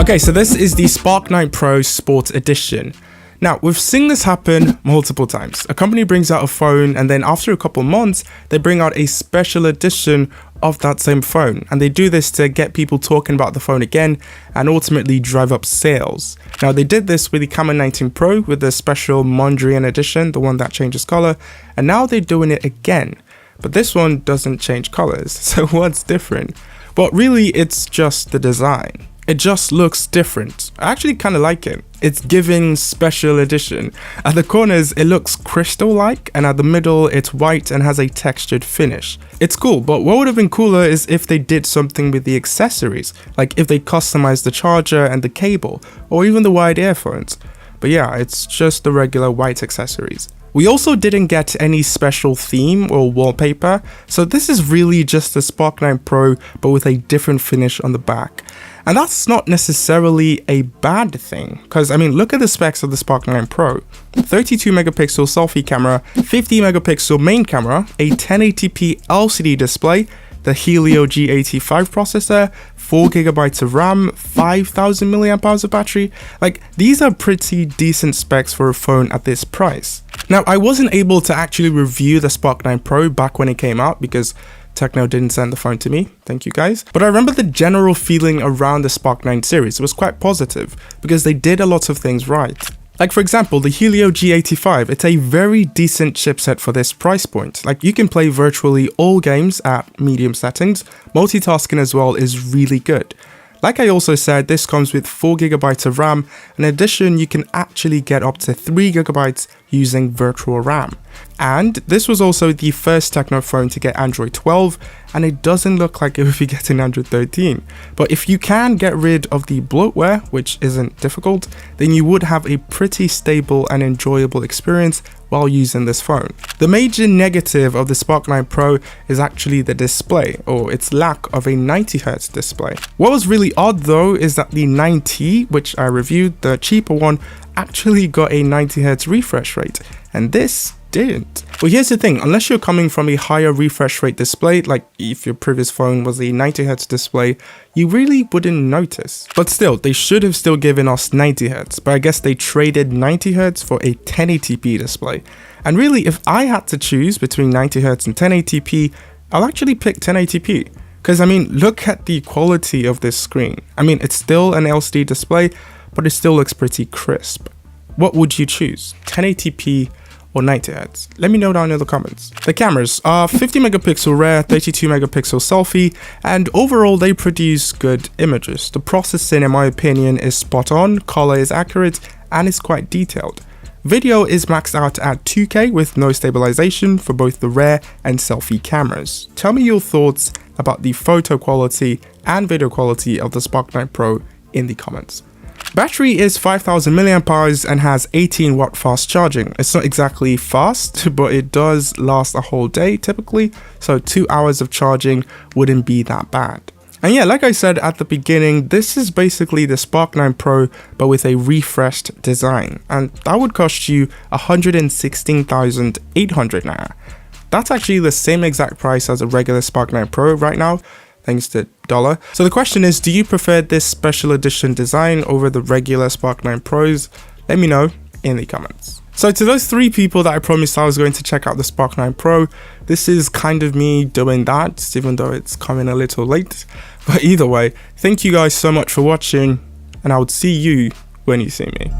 Okay, so this is the Spark 9 Pro Sports Edition. Now, we've seen this happen multiple times. A company brings out a phone and then after a couple months, they bring out a special edition of that same phone. And they do this to get people talking about the phone again and ultimately drive up sales. Now, they did this with the Camera 19 Pro with the special Mondrian edition, the one that changes color. And now they're doing it again. But this one doesn't change colors. So what's different? But really, it's just the design. It just looks different. I actually kind of like it. It's giving special edition. At the corners, it looks crystal-like, and at the middle, it's white and has a textured finish. It's cool, but what would have been cooler is if they did something with the accessories, like if they customized the charger and the cable, or even the wired earphones. But yeah, it's just the regular white accessories. We also didn't get any special theme or wallpaper, so this is really just the Spark 9 Pro, but with a different finish on the back. And that's not necessarily a bad thing, because I mean, look at the specs of the Spark 9 Pro. 32 megapixel selfie camera, 50 megapixel main camera, a 1080p LCD display, the Helio G85 processor, 4 gigabytes of RAM, 5000 milliamp hours of battery. Like, these are pretty decent specs for a phone at this price. Now, I wasn't able to actually review the Spark 9 Pro back when it came out because Tecno didn't send the phone to me, thank you guys. But I remember the general feeling around the Spark 9 series was quite positive because they did a lot of things right. Like for example, the Helio G85, it's a very decent chipset for this price point. Like you can play virtually all games at medium settings, multitasking as well is really good. Like I also said, this comes with 4 gigabytes of RAM. In addition, you can actually get up to 3 gigabytes using virtual RAM. And this was also the first Tecno phone to get Android 12, and it doesn't look like it will be getting Android 13. But if you can get rid of the bloatware, which isn't difficult, then you would have a pretty stable and enjoyable experience while using this phone. The major negative of the Spark 9 Pro is actually the display, or its lack of a 90Hz display. What was really odd though is that the 9T, which I reviewed, the cheaper one, actually got a 90Hz refresh rate, and this didn't. Well, here's the thing, unless you're coming from a higher refresh rate display, like if your previous phone was a 90Hz display, you really wouldn't notice. But still, they should have still given us 90Hz, but I guess they traded 90Hz for a 1080p display. And really, if I had to choose between 90Hz and 1080p, I'll actually pick 1080p. Because I mean, look at the quality of this screen. I mean, it's still an LCD display, but it still looks pretty crisp. What would you choose? 1080p or 90Hz? Let me know down in the comments. The cameras are 50 megapixel rear, 32 megapixel selfie, and overall they produce good images. The processing, in my opinion, is spot on, color is accurate, and it's quite detailed. Video is maxed out at 2K with no stabilization for both the rear and selfie cameras. Tell me your thoughts about the photo quality and video quality of the Spark 9 Pro in the comments. Battery is 5000 milliamp hours and has 18 watt fast charging. It's not exactly fast, but it does last a whole day typically, so 2 hours of charging wouldn't be that bad. And yeah, like I said at the beginning, this is basically the Spark 9 Pro but with a refreshed design, and that would cost you 116,800 naira. That's actually the same exact price as a regular Spark 9 Pro right now, thanks to dollar. So the question is, do you prefer this special edition design over the regular Spark 9 Pros? Let me know in the comments. So to those 3 people that I promised I was going to check out the Spark 9 Pro, this is kind of me doing that, even though it's coming a little late. But either way, thank you guys so much for watching, and I would see you when you see me.